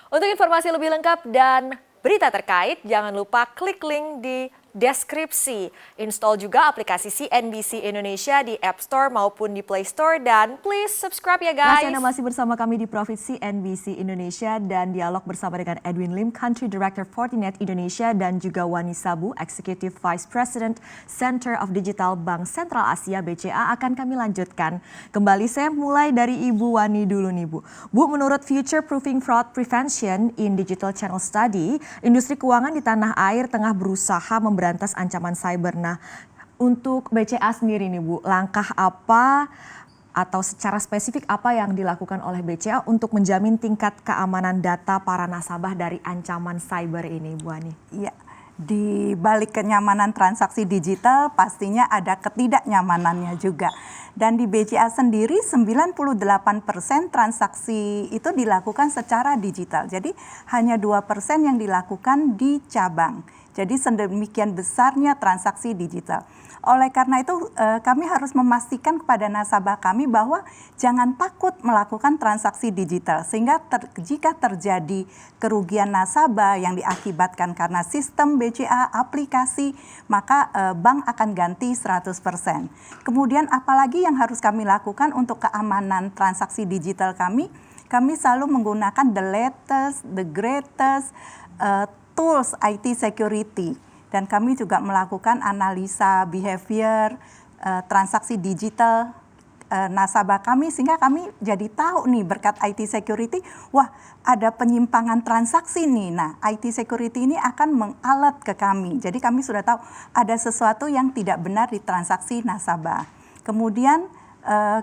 Untuk informasi lebih lengkap dan berita terkait, jangan lupa klik link di deskripsi. Install juga aplikasi CNBC Indonesia di App Store maupun di Play Store dan please subscribe ya guys. Anda masih bersama kami di Profit CNBC Indonesia dan dialog bersama dengan Edwin Lim, Country Director Fortinet Indonesia dan juga Wani Sabu, Executive Vice President Center of Digital Bank Sentral Asia BCA akan kami lanjutkan. Kembali saya mulai dari Ibu Wani dulu nih Bu. Bu, menurut Future Proofing Fraud Prevention in Digital Channel Study, industri keuangan di tanah air tengah berusaha memberantas ancaman cyber. Nah, untuk BCA sendiri nih Bu, langkah apa atau secara spesifik apa yang dilakukan oleh BCA untuk menjamin tingkat keamanan data para nasabah dari ancaman cyber ini, Bu Ani? Iya, di balik kenyamanan transaksi digital pastinya ada ketidaknyamanannya juga. Dan di BCA sendiri 98% transaksi itu dilakukan secara digital. Jadi hanya 2% yang dilakukan di cabang. Jadi sedemikian besarnya transaksi digital. Oleh karena itu kami harus memastikan kepada nasabah kami bahwa jangan takut melakukan transaksi digital. Sehingga jika terjadi kerugian nasabah yang diakibatkan karena sistem BCA aplikasi, maka bank akan ganti 100%. Kemudian apalagi yang harus kami lakukan untuk keamanan transaksi digital kami selalu menggunakan the latest, the greatest tools IT security, dan kami juga melakukan analisa behavior transaksi digital nasabah kami sehingga kami jadi tahu nih berkat IT security, wah ada penyimpangan transaksi nih. Nah, IT security ini akan mengalert ke kami. Jadi kami sudah tahu ada sesuatu yang tidak benar di transaksi nasabah. Kemudian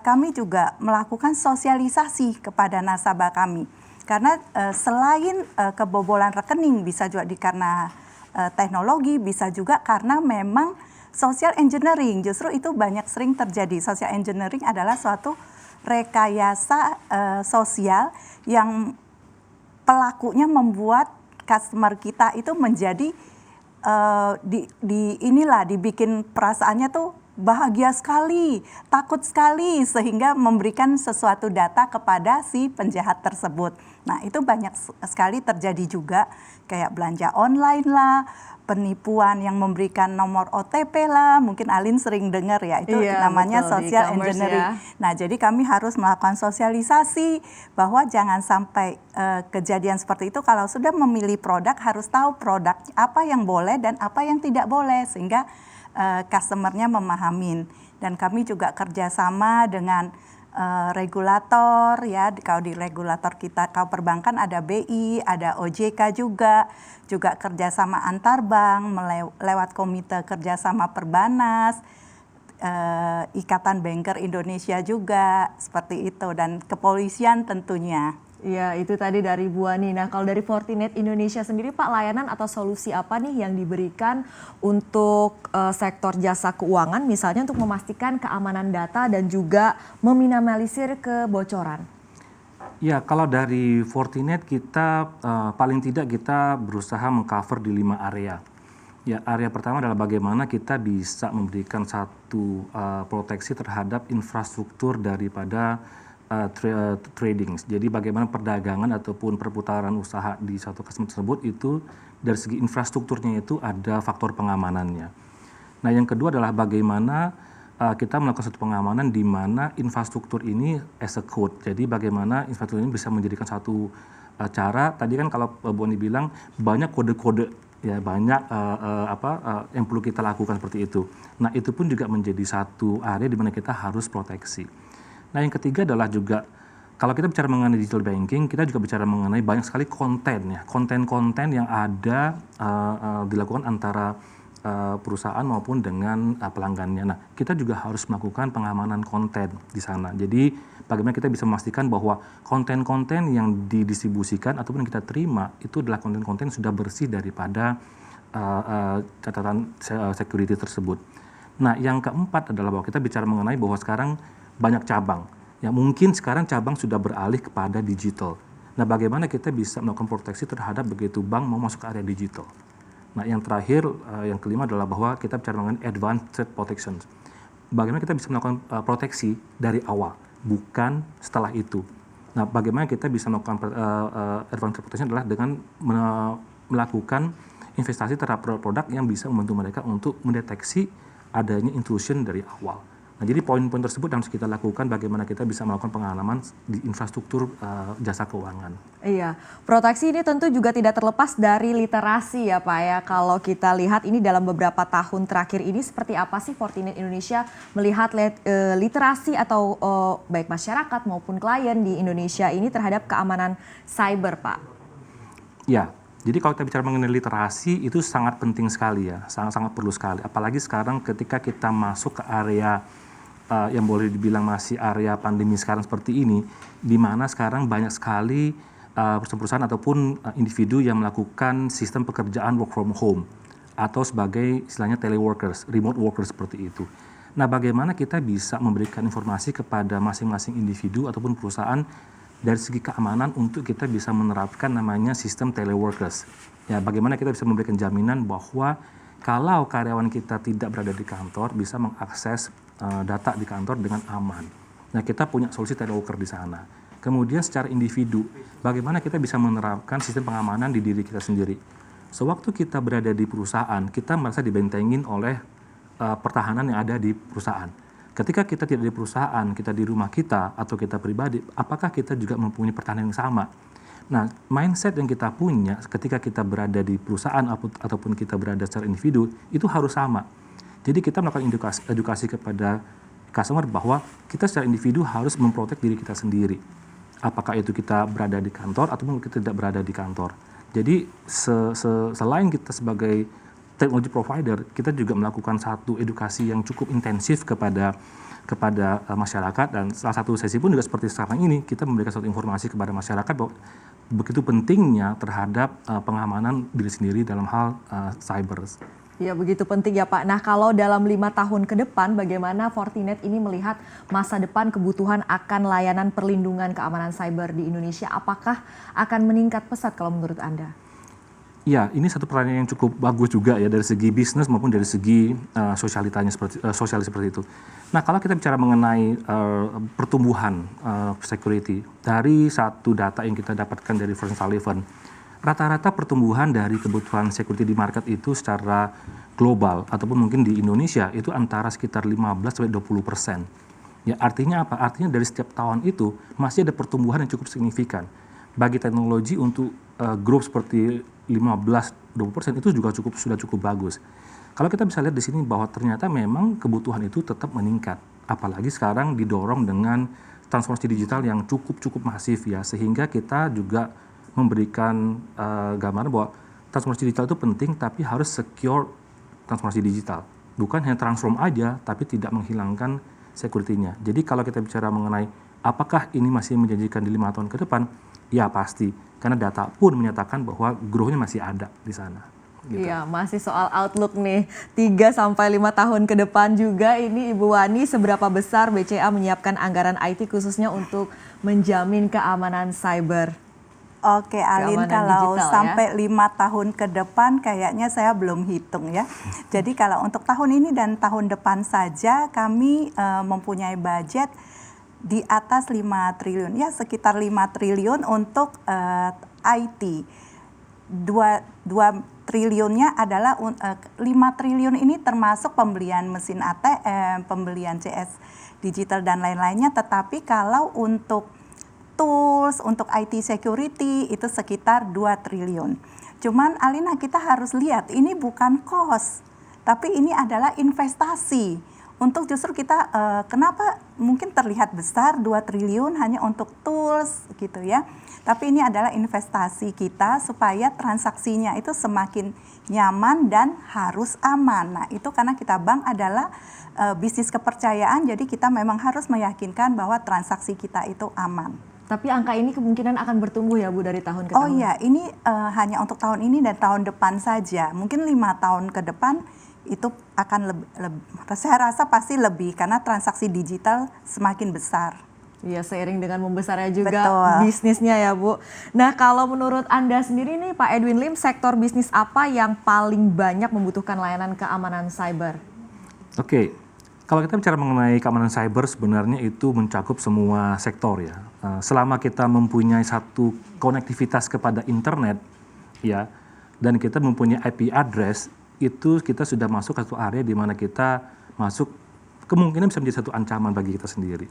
kami juga melakukan sosialisasi kepada nasabah kami. Karena selain kebobolan rekening bisa juga karena teknologi, bisa juga karena memang social engineering. Justru itu sering terjadi. Social engineering adalah suatu rekayasa sosial yang pelakunya membuat customer kita itu menjadi dibikin perasaannya tuh bahagia sekali, takut sekali, sehingga memberikan sesuatu data kepada si penjahat tersebut. Nah, itu banyak sekali terjadi juga, kayak belanja online lah, penipuan yang memberikan nomor OTP lah, mungkin Alin sering dengar ya, itu namanya betul, social engineering. Ya. Nah, jadi kami harus melakukan sosialisasi bahwa jangan sampai kejadian seperti itu. Kalau sudah memilih produk, harus tahu produk apa yang boleh dan apa yang tidak boleh, sehingga customer-nya memahamin. Dan kami juga kerjasama dengan regulator ya. Kalau di regulator kita, kalau perbankan ada BI, ada OJK juga kerjasama antar bank lewat komite kerjasama Perbanas, Ikatan Banker Indonesia juga seperti itu, dan kepolisian tentunya. Ya, itu tadi dari Bu Ani. Nah, kalau dari Fortinet Indonesia sendiri Pak, layanan atau solusi apa nih yang diberikan untuk sektor jasa keuangan, misalnya untuk memastikan keamanan data dan juga meminimalisir kebocoran? Ya, kalau dari Fortinet kita paling tidak kita berusaha mengcover di 5 area. Ya, area pertama adalah bagaimana kita bisa memberikan satu proteksi terhadap infrastruktur daripada trading. Jadi bagaimana perdagangan ataupun perputaran usaha di suatu customer tersebut itu dari segi infrastrukturnya itu ada faktor pengamanannya. Nah, yang kedua adalah bagaimana kita melakukan satu pengamanan di mana infrastruktur ini as a code. Jadi bagaimana infrastruktur ini bisa menjadikan satu cara. Tadi kan kalau Bu Ani bilang banyak kode-kode, ya banyak yang perlu kita lakukan seperti itu. Nah, itu pun juga menjadi satu area di mana kita harus proteksi. Nah, yang ketiga adalah juga kalau kita bicara mengenai digital banking, kita juga bicara mengenai banyak sekali konten ya, konten-konten yang ada dilakukan antara perusahaan maupun dengan pelanggannya. Nah, kita juga harus melakukan pengamanan konten di sana. Jadi bagaimana kita bisa memastikan bahwa konten-konten yang didistribusikan ataupun yang kita terima itu adalah konten-konten yang sudah bersih daripada catatan security tersebut. Nah, yang keempat adalah bahwa kita bicara mengenai bahwa sekarang banyak cabang. Ya, mungkin sekarang cabang sudah beralih kepada digital. Nah, bagaimana kita bisa melakukan proteksi terhadap begitu bank mau masuk ke area digital. Nah, yang terakhir, yang kelima adalah bahwa kita bicara mengenai advanced threat protection. Bagaimana kita bisa melakukan proteksi dari awal, bukan setelah itu. Nah, bagaimana kita bisa melakukan advanced protection adalah dengan melakukan investasi terhadap produk-produk yang bisa membantu mereka untuk mendeteksi adanya intrusion dari awal. Nah, jadi poin-poin tersebut yang harus kita lakukan bagaimana kita bisa melakukan pengalaman di infrastruktur jasa keuangan. Iya, proteksi ini tentu juga tidak terlepas dari literasi ya Pak ya. Kalau kita lihat ini dalam beberapa tahun terakhir ini seperti apa sih Fortinet Indonesia melihat literasi atau baik masyarakat maupun klien di Indonesia ini terhadap keamanan cyber Pak? Ya, jadi kalau kita bicara mengenai literasi itu sangat penting sekali ya, sangat-sangat perlu sekali. Apalagi sekarang ketika kita masuk ke area yang boleh dibilang masih area pandemi sekarang seperti ini, di mana sekarang banyak sekali perusahaan-perusahaan ataupun individu yang melakukan sistem pekerjaan work from home atau sebagai istilahnya teleworkers, remote workers seperti itu. Nah, bagaimana kita bisa memberikan informasi kepada masing-masing individu ataupun perusahaan dari segi keamanan untuk kita bisa menerapkan namanya sistem teleworkers. Ya, bagaimana kita bisa memberikan jaminan bahwa kalau karyawan kita tidak berada di kantor bisa mengakses data di kantor dengan aman. Nah, kita punya solusi teleworker di sana. Kemudian secara individu, bagaimana kita bisa menerapkan sistem pengamanan di diri kita sendiri. Sewaktu kita berada di perusahaan, kita merasa dibentengin oleh pertahanan yang ada di perusahaan. Ketika kita tidak di perusahaan, kita di rumah kita atau kita pribadi, apakah kita juga mempunyai pertahanan yang sama? Nah, mindset yang kita punya ketika kita berada di perusahaan ataupun kita berada secara individu, itu harus sama. Jadi kita melakukan edukasi kepada customer bahwa kita secara individu harus memprotek diri kita sendiri. Apakah itu kita berada di kantor ataupun kita tidak berada di kantor. Jadi selain kita sebagai technology provider, kita juga melakukan satu edukasi yang cukup intensif kepada masyarakat, dan salah satu sesi pun juga seperti sekarang ini kita memberikan suatu informasi kepada masyarakat bahwa begitu pentingnya terhadap pengamanan diri sendiri dalam hal cyber. Ya begitu penting ya Pak. Nah kalau dalam 5 tahun ke depan bagaimana Fortinet ini melihat masa depan kebutuhan akan layanan perlindungan keamanan cyber di Indonesia, apakah akan meningkat pesat kalau menurut Anda? Ya, ini satu pertanyaan yang cukup bagus juga ya dari segi bisnis maupun dari segi sosial seperti itu. Nah, kalau kita bicara mengenai pertumbuhan security dari satu data yang kita dapatkan dari Frost & Sullivan, rata-rata pertumbuhan dari kebutuhan security di market itu secara global ataupun mungkin di Indonesia itu antara sekitar 15-20%. Ya, artinya apa? Artinya dari setiap tahun itu masih ada pertumbuhan yang cukup signifikan. Bagi teknologi untuk growth seperti 15-20% itu juga sudah cukup bagus. Kalau kita bisa lihat di sini bahwa ternyata memang kebutuhan itu tetap meningkat. Apalagi sekarang didorong dengan transformasi digital yang cukup masif ya, sehingga kita juga memberikan gambaran bahwa transformasi digital itu penting tapi harus secure transformasi digital. Bukan hanya transform aja tapi tidak menghilangkan security-nya. Jadi kalau kita bicara mengenai apakah ini masih menjanjikan di 5 tahun ke depan, ya pasti. Karena data pun menyatakan bahwa growth-nya masih ada di sana. Gitu. Iya, masih soal outlook nih. 3-5 tahun ke depan juga ini Ibu Wani, seberapa besar BCA menyiapkan anggaran IT khususnya untuk menjamin keamanan cyber? Oke, Alin, kalau digital, sampai 5 tahun ke depan kayaknya saya belum hitung ya. Jadi kalau untuk tahun ini dan tahun depan saja kami mempunyai budget di atas 5 triliun, ya sekitar 5 triliun untuk IT. 2 triliunnya adalah 5 triliun ini termasuk pembelian mesin ATM, pembelian CS digital dan lain-lainnya, tetapi kalau untuk tools, untuk IT security itu sekitar 2 triliun. Cuman Alina, kita harus lihat ini bukan cost, tapi ini adalah investasi. Untuk justru kita, kenapa mungkin terlihat besar 2 triliun hanya untuk tools gitu ya. Tapi ini adalah investasi kita supaya transaksinya itu semakin nyaman dan harus aman. Nah itu karena kita bank adalah bisnis kepercayaan, jadi kita memang harus meyakinkan bahwa transaksi kita itu aman. Tapi angka ini kemungkinan akan bertumbuh ya Bu dari tahun ke tahun? Oh iya, ini hanya untuk tahun ini dan tahun depan saja. Mungkin 5 tahun ke depan itu akan lebih, saya rasa pasti lebih karena transaksi digital semakin besar. Iya, seiring dengan membesarnya juga Betul. bisnisnya ya Bu. Nah kalau menurut Anda sendiri nih Pak Edwin Lim, sektor bisnis apa yang paling banyak membutuhkan layanan keamanan cyber? Oke, Kalau kita bicara mengenai keamanan cyber, sebenarnya itu mencakup semua sektor ya. Selama kita mempunyai satu konektivitas kepada internet, ya, dan kita mempunyai IP address, itu kita sudah masuk ke satu area di mana kita masuk kemungkinan bisa menjadi satu ancaman bagi kita sendiri.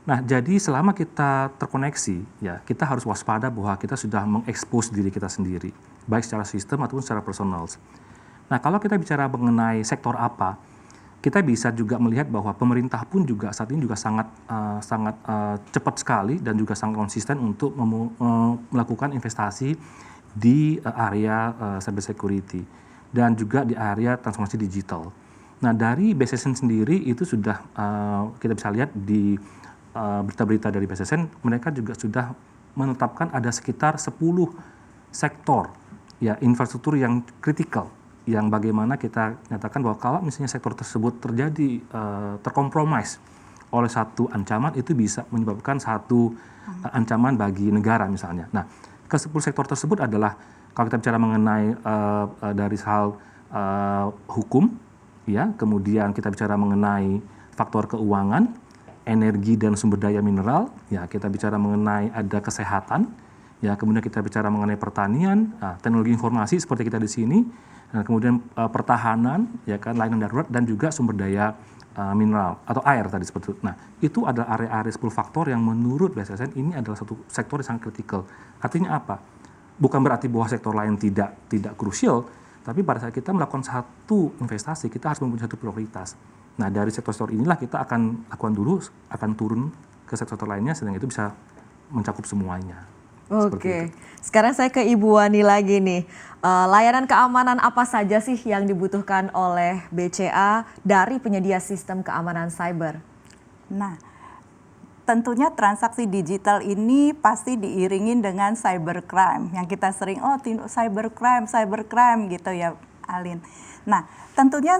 Nah, jadi selama kita terkoneksi, ya, kita harus waspada bahwa kita sudah mengekspos diri kita sendiri, baik secara sistem ataupun secara personal. Nah, kalau kita bicara mengenai sektor apa, kita bisa juga melihat bahwa pemerintah pun juga saat ini juga sangat cepat sekali dan juga sangat konsisten untuk melakukan investasi di area cyber security dan juga di area transformasi digital. Nah, dari BSSN sendiri itu sudah kita bisa lihat di berita-berita dari BSSN, mereka juga sudah menetapkan ada sekitar 10 sektor ya infrastruktur yang kritikal, yang bagaimana kita nyatakan bahwa kalau misalnya sektor tersebut terjadi terkompromis oleh satu ancaman, itu bisa menyebabkan satu ancaman bagi negara misalnya. Nah, ke-10 sektor tersebut adalah kalau kita bicara mengenai dari hal hukum, ya, kemudian kita bicara mengenai faktor keuangan, energi dan sumber daya mineral, ya, kita bicara mengenai ada kesehatan, ya, kemudian kita bicara mengenai pertanian, teknologi informasi seperti kita di sini. Nah, kemudian pertahanan, ya kan, layanan darurat dan juga sumber daya mineral atau air tadi seperti itu. Nah, itu adalah area-area 10 faktor yang menurut BSSN ini adalah satu sektor yang sangat kritikal. Artinya apa? Bukan berarti bahwa sektor lain tidak krusial, tapi pada saat kita melakukan satu investasi, kita harus mempunyai satu prioritas. Nah, dari sektor-sektor inilah kita akan lakukan dulu, akan turun ke sektor lainnya, sehingga itu bisa mencakup semuanya. Oke, sekarang saya ke Ibu Wani lagi nih. Layanan keamanan apa saja sih yang dibutuhkan oleh BCA dari penyedia sistem keamanan cyber? Nah, tentunya transaksi digital ini pasti diiringin dengan cybercrime. Yang kita sering, cybercrime gitu ya, Alin. Nah, tentunya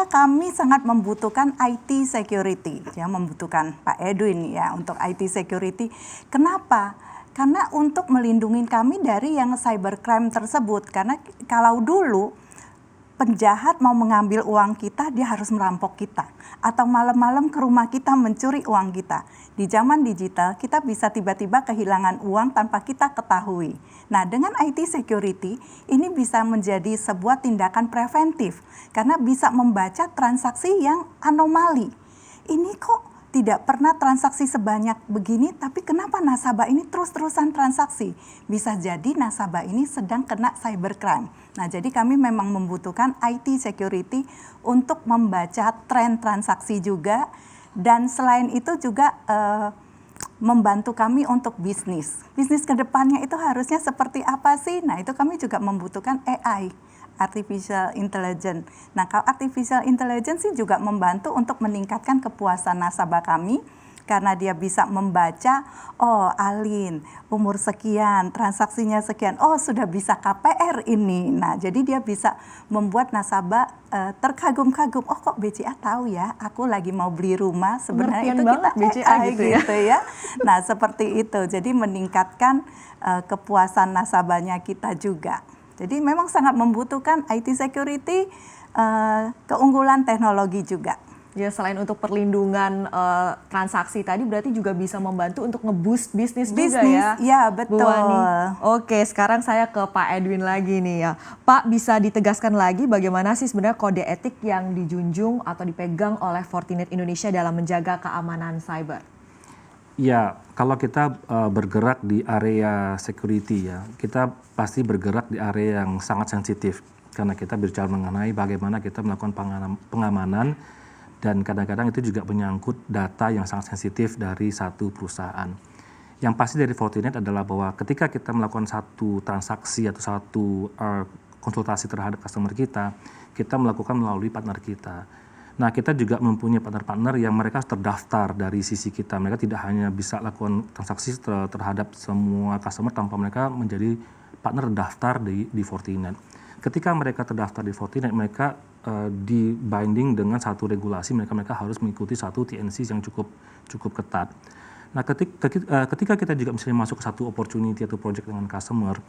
kami sangat membutuhkan IT security, ya, membutuhkan Pak Edwin ya untuk IT security. Kenapa? Karena untuk melindungi kami dari yang cybercrime tersebut. Karena kalau dulu penjahat mau mengambil uang kita, dia harus merampok kita. Atau malam-malam ke rumah kita mencuri uang kita. Di zaman digital, kita bisa tiba-tiba kehilangan uang tanpa kita ketahui. Nah, dengan IT security, ini bisa menjadi sebuah tindakan preventif. Karena bisa membaca transaksi yang anomali. Ini kok tidak pernah transaksi sebanyak begini, tapi kenapa nasabah ini terus-terusan transaksi? Bisa jadi nasabah ini sedang kena cybercrime. Nah, jadi kami memang membutuhkan IT security untuk membaca tren transaksi juga, dan selain itu juga membantu kami untuk bisnis. Bisnis kedepannya itu harusnya seperti apa sih? Nah, itu kami juga membutuhkan AI. Artificial Intelligence. Nah, kalau Artificial Intelligence sih juga membantu untuk meningkatkan kepuasan nasabah kami karena dia bisa membaca, oh Alin, umur sekian, transaksinya sekian, oh sudah bisa KPR ini. Nah, jadi dia bisa membuat nasabah terkagum-kagum, oh kok BCA tahu ya, aku lagi mau beli rumah, sebenarnya itu kita BCA gitu ya. Nah, seperti itu. Jadi meningkatkan kepuasan nasabahnya kita juga. Jadi memang sangat membutuhkan IT security, keunggulan teknologi juga. Ya, selain untuk perlindungan transaksi tadi, berarti juga bisa membantu untuk nge-boost bisnis juga ya? Ya, betul. Bu Wani. Oke, sekarang saya ke Pak Edwin lagi nih ya. Pak, bisa ditegaskan lagi bagaimana sih sebenarnya kode etik yang dijunjung atau dipegang oleh Fortinet Indonesia dalam menjaga keamanan cyber? Ya, kalau kita bergerak di area security ya, kita pasti bergerak di area yang sangat sensitif. Karena kita bicara mengenai bagaimana kita melakukan pengamanan dan kadang-kadang itu juga menyangkut data yang sangat sensitif dari satu perusahaan. Yang pasti dari Fortinet adalah bahwa ketika kita melakukan satu transaksi atau satu konsultasi terhadap customer kita melakukan melalui partner kita. Nah, kita juga mempunyai partner-partner yang mereka terdaftar dari sisi kita. Mereka tidak hanya bisa lakukan transaksi terhadap semua customer tanpa mereka menjadi partner terdaftar di Fortinet. Ketika mereka terdaftar di Fortinet, mereka di binding dengan satu regulasi, mereka harus mengikuti satu TNC yang cukup ketat. Nah, ketika kita juga misalnya masuk ke satu opportunity atau project dengan customer,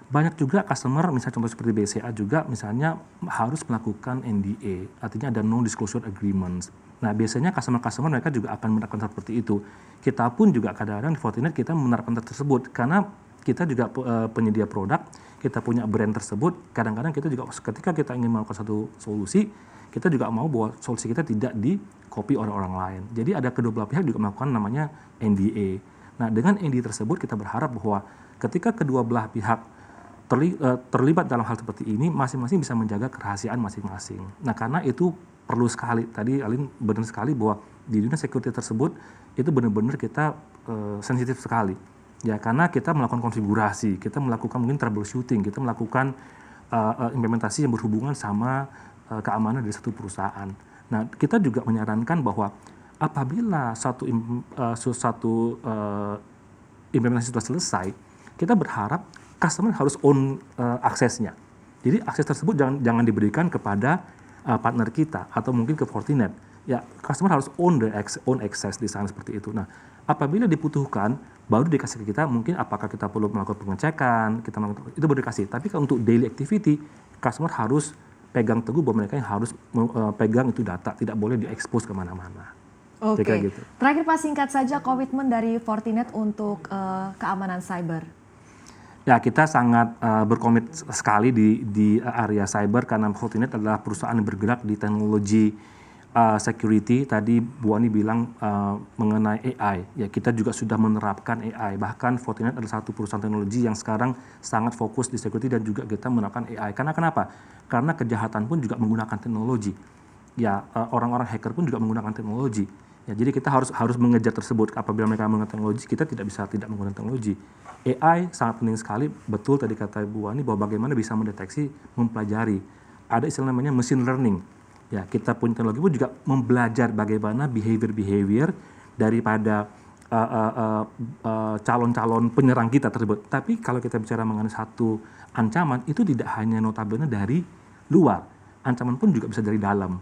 banyak juga customer, misalnya contoh seperti BCA juga, misalnya harus melakukan NDA, artinya ada non-disclosure agreements. Nah, biasanya customer mereka juga akan menerapkan seperti itu. Kita pun juga kadang-kadang di Fortinet kita menerapkan tersebut, karena kita juga penyedia produk, kita punya brand tersebut, kadang-kadang kita juga ketika kita ingin melakukan satu solusi, kita juga mau bahwa solusi kita tidak di-copy oleh orang lain. Jadi ada kedua belah pihak juga melakukan namanya NDA. Nah, dengan NDA tersebut kita berharap bahwa ketika kedua belah pihak terlibat dalam hal seperti ini, masing-masing bisa menjaga kerahasiaan masing-masing. Nah, karena itu perlu sekali, tadi Alin benar sekali bahwa di dunia security tersebut, itu benar-benar kita sensitif sekali. Ya, karena kita melakukan konfigurasi, kita melakukan mungkin troubleshooting, kita melakukan implementasi yang berhubungan sama keamanan dari satu perusahaan. Nah, kita juga menyarankan bahwa apabila satu implementasi sudah selesai, kita berharap customer harus own aksesnya. Jadi akses tersebut jangan diberikan kepada partner kita atau mungkin ke Fortinet. Ya, customer harus own access di sana seperti itu. Nah, apabila dibutuhkan, baru dikasih ke kita, mungkin apakah kita perlu melakukan pengecekan, itu baru dikasih. Tapi kalau untuk daily activity, customer harus pegang teguh bahwa mereka yang harus pegang itu data, tidak boleh diekspos kemana-mana. Oke, Gitu. terakhir Pak, singkat saja komitmen dari Fortinet untuk keamanan cyber. Ya, kita sangat berkomit sekali di area cyber karena Fortinet adalah perusahaan yang bergerak di teknologi security. Tadi Bu Ani bilang mengenai AI. Ya, kita juga sudah menerapkan AI. Bahkan Fortinet adalah satu perusahaan teknologi yang sekarang sangat fokus di security dan juga kita menerapkan AI. Karena kenapa? Karena kejahatan pun juga menggunakan teknologi. Ya, orang-orang hacker pun juga menggunakan teknologi. Ya, jadi kita harus mengejar tersebut. Apabila mereka menggunakan teknologi, kita tidak bisa tidak menggunakan teknologi. AI sangat penting sekali, betul tadi kata Bu Ani bahwa bagaimana bisa mendeteksi, mempelajari. Ada istilah namanya machine learning. Ya, kita punya teknologi pun juga membelajar bagaimana behavior daripada calon-calon penyerang kita tersebut. Tapi kalau kita bicara mengenai satu ancaman, itu tidak hanya notabene dari luar. Ancaman pun juga bisa dari dalam.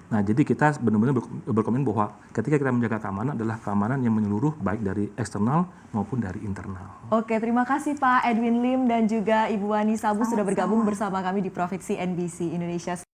Nah, jadi kita benar-benar berkomitmen bahwa ketika kita menjaga keamanan adalah keamanan yang menyeluruh baik dari eksternal maupun dari internal. Oke, terima kasih Pak Edwin Lim dan juga Ibu Wani Sabu sudah bergabung bersama kami di Profit CNBC Indonesia.